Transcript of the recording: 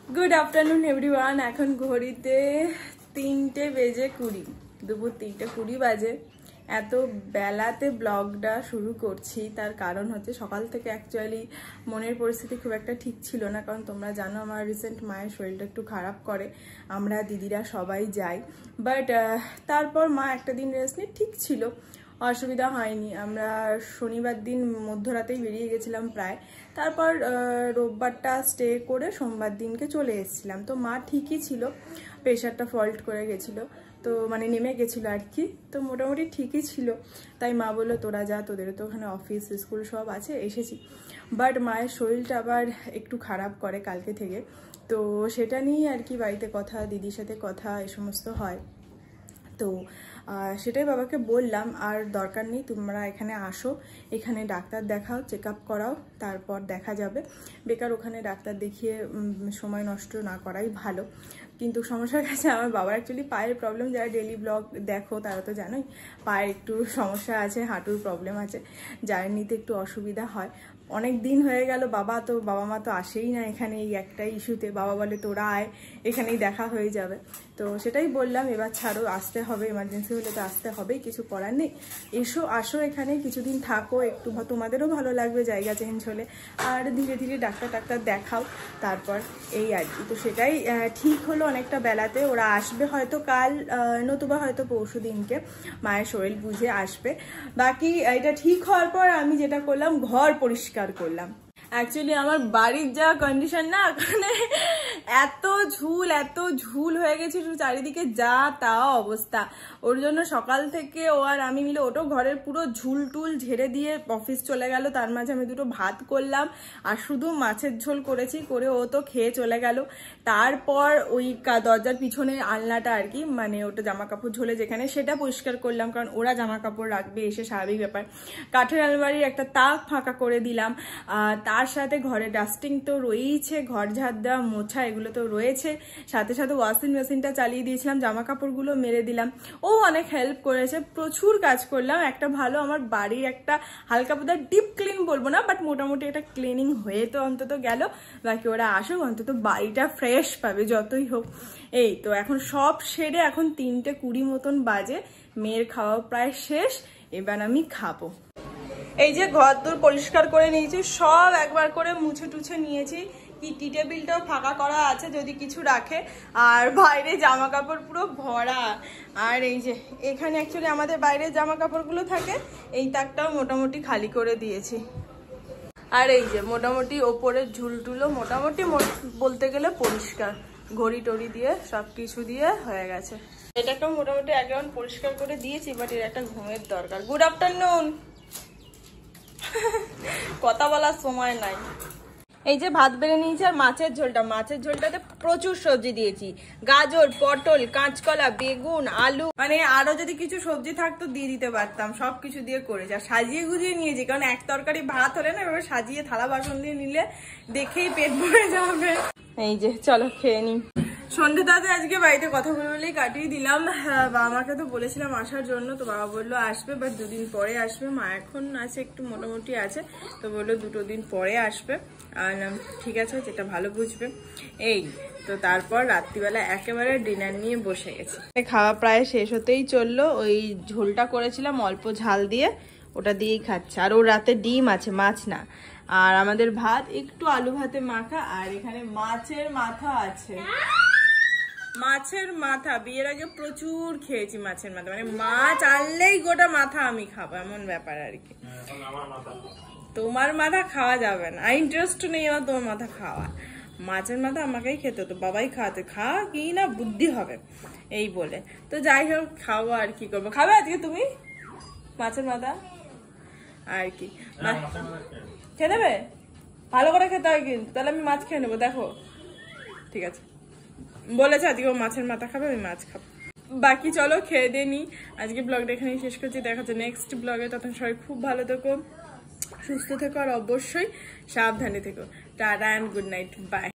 Good afternoon everyone. এখন ঘড়িতে 3টে বেজে 20, দুপুর 3টে 20 বাজে। এত বেলাতে ব্লগটা শুরু করছি, তার কারণ হচ্ছে সকাল থেকে অ্যাকচুয়ালি মনের পরিস্থিতি খুব একটা ঠিক ছিল না, কারণ তোমরা জানো আমার রিসেন্ট মায়ের শরীরটা একটু খারাপ করে, আমরা দিদিরা সবাই যাই। বাট তারপর মা একটা দিন রেস্ট নিয়ে ঠিক ছিল, অসুবিধা হয়নি। আমরা শনিবার দিন মধ্যরাতেই বেরিয়ে গেছিলাম প্রায়, তারপর রোববারটা স্টে করে সোমবার দিনকে চলে এসেছিলাম। তো মা ঠিকই ছিল, প্রেশারটা ফল্ট করে গেছিলো, তো মানে নেমে গেছিলো আর কি, তো মোটামুটি ঠিকই ছিল। তাই মা বললো তোরা যা, তোদেরও তো ওখানে অফিস স্কুল সব আছে, এসেছি। বাট মায়ের শরীরটা আবার একটু খারাপ করে কালকে থেকে, তো সেটা নিয়েই আর কি বাড়িতে কথা, দিদির সাথে কথা, এ সমস্ত হয়। তো সেটাই বাবাকে বললাম, আর দরকার নেই, তোমরা এখানে আসো, এখানে ডাক্তার দেখাও, চেক আপ করাও, তারপর দেখা যাবে। বেকার ওখানে ডাক্তার দেখিয়ে সময় নষ্ট না করাই ভালো। কিন্তু সমস্যার কাছে আমার বাবার অ্যাকচুয়ালি পায়ের প্রবলেম, যারা ডেলি ব্লগ দেখো তারা তো জানোই পায়ের একটু সমস্যা আছে, হাঁটুর প্রবলেম আছে, জার্নিতে একটু অসুবিধা হয়। অনেক দিন হয়ে গেল, বাবা মা তো আসেই না এখানে, এই একটাই ইস্যুতে। বাবা বলে তোরা আয়, এখানেই দেখা হয়ে যাবে। তো সেটাই বললাম, এবার ছাড়ো, আসতে হবে, এমার্জেন্সি হলে তো আসতে হবেই, কিছু করার নেই। আসো এখানে কিছুদিন থাকো, একটু তোমাদেরও ভালো লাগবে জায়গা চেঞ্জ হলে, আর ধীরে ধীরে ডাক্তার দেখাও, তারপর এই আর কি। তো সেটাই ঠিক হলো অনেকটা বেলাতে। ওরা আসবে হয়তো কাল, নতুবা হয়তো পরশু দিনকে, মায়ের শরীর বুঝে আসবে। বাকি এটা ঠিক হওয়ার পর আমি যেটা করলাম, ঘর পরিষ্কার করলাম। অ্যাকচুয়ালি আমার বাড়ির যা কন্ডিশন না, ওখানে এত ঝুল হয়ে গেছে চারিদিকে, যা তা অবস্থা। ওর জন্য সকাল থেকে ও আর আমি মিলে ওটো ঘরের পুরো ঝুল টুল ঝেড়ে দিয়ে অফিস চলে গেল। তার মাঝে আমি দুটো ভাত করলাম আর শুধু মাছের ঝোল করেছি, করে ও তো খেয়ে চলে গেল। তারপর ওই দরজার পিছনে আলনাটা আর কি, মানে ওটা জামা কাপড় ঝোলে যেখানে, সেটা পরিষ্কার করলাম, কারণ ওরা জামা কাপড় রাখবে এসে, স্বাভাবিক ব্যাপার। কাঠের আলমারির একটা তাক ফাঁকা করে দিলাম। তার সাথে ঘরে ডাস্টিং তো রয়েইছে, ঘর ঝাড় দেওয়া মোছা এগুলো তো রয়েছে, সাথে সাথে ওয়াশিং মেশিনটা চালিয়ে দিয়েছিলাম, জামা কাপড়গুলো মেরে দিলাম। ও অনেক হেল্প করেছে, প্রচুর কাজ করলাম। একটা ভালো আমার বাড়ির একটা হালকা পাতলা ডিপ ক্লিন বলবো না, বাট মোটামুটি একটা ক্লিনিং হয়ে তো অন্তত গেল। বাকি ওরা আসুক, অন্তত বাড়িটা ফ্রেশ পাবে যতই হোক। এই তো এখন সব সেরে, এখন 3টে 20 মতন বাজে, মেয়ের খাওয়া প্রায় শেষ, এবার আমি খাবো। এই যে ঘর দূর পরিষ্কার করে নিয়েছি, সব একবার করে মুছে টুছে নিয়েছি। কি টি টেবিলটাও ফাঁকা করা আছে যদি কিছু রাখে, আর বাইরে জামা কাপড় পুরো ভরা। আর এই যে এখানে অ্যাকচুয়ালি আমাদের বাইরে জামা কাপড়গুলো থাকে, এই তাকটাও মোটামুটি খালি করে দিয়েছি। আর এই যে মোটামুটি ওপরের ঝুলটুলো মোটামুটি বলতে গেলে পরিষ্কার, ঘড়ি টড়ি দিয়ে সব কিছু দিয়ে হয়ে গেছে। এটাকেও মোটামুটি একদম পরিষ্কার করে দিয়েছি, বাট এর একটা ঘুমের দরকার। Good afternoon. কথা বলার সময় নাই। এই যে ভাত বেড়ে নিয়েছি, আর মাছের ঝোলটাতে প্রচুর সবজি দিয়েছি, গাজর, পটল, কাঁচকলা, বেগুন, আলু, মানে আরো যদি কিছু সবজি থাকতো দিয়ে দিতে পারতাম, সবকিছু দিয়ে করেছি। আর সাজিয়ে গুজিয়ে নিয়েছি, কারণ এক তরকারি ভাত হলে না, এবার সাজিয়ে থালা বাসন দিয়ে নিলে দেখেই পেট ভরে যাবে। এই যে চলো খেয়ে নি। সন্ধ্যেটাতে আজকে বাড়িতে কথা বলেই কাটিয়ে দিলাম। বাবা মাকে তো বলেছিলাম আসার জন্য, তো বাবা বললো আসবে, বাট 2 দিন পরে আসবে। মা এখন আছে একটু মোটামুটি আছে, তো বললো 2 দিন পরে আসবে। আর ঠিক আছে, যেটা ভালো বুঝবে। এই তো তারপর রাত্রিবেলা একেবারে ডিনার নিয়ে বসে গেছি। খাওয়া প্রায় শেষ হতেই চললো। ওই ঝোলটা করেছিলাম অল্প ঝাল দিয়ে, ওটা দিয়েই খাচ্ছে। আর ওর রাতে ডিম আছে, মাছ না। আর আমাদের ভাত একটু আলু ভাতে মাখা, আর এখানে মাছের মাথা আছে। মাছের মাথা বিয়ের আগে প্রচুর খেয়েছি, মাছের মাথা, মানে মাছ আনলেই গোটা মাথা আমি খাবো, এমন ব্যাপার আর কি। তোমার মাথা খাওয়া যাবে না, ইন্টারেস্ট নেই আমার তোমার মাথা খাওয়া। মাছের মাথা আমাকেই খেতে হতো, বাবাই খাওয়াতে, খাওয়া কি না বুদ্ধি হবে এই বলে। তো যাই হোক, খাবো আর কি করবো। খাবে আজকে তুমি মাছের মাথা আর কি? খেয়ে নেবে? ভালো করে খেতে হয় কিন্তু, তাহলে আমি মাছ খেয়ে নেবো। দেখো ঠিক আছে, বলেছে আজকে ও মাছের মাথা খাবে, আমি মাছ খাবো। বাকি চলো খেয়ে দিয়ে নি। আজকে ব্লগটা এখানেই শেষ করছি, দেখা হচ্ছে নেক্সট ব্লগে। তখন সবাই খুব ভালো থেকো, সুস্থ থেকো, আর অবশ্যই সাবধানে থেকো। Ta-ta and good night, by.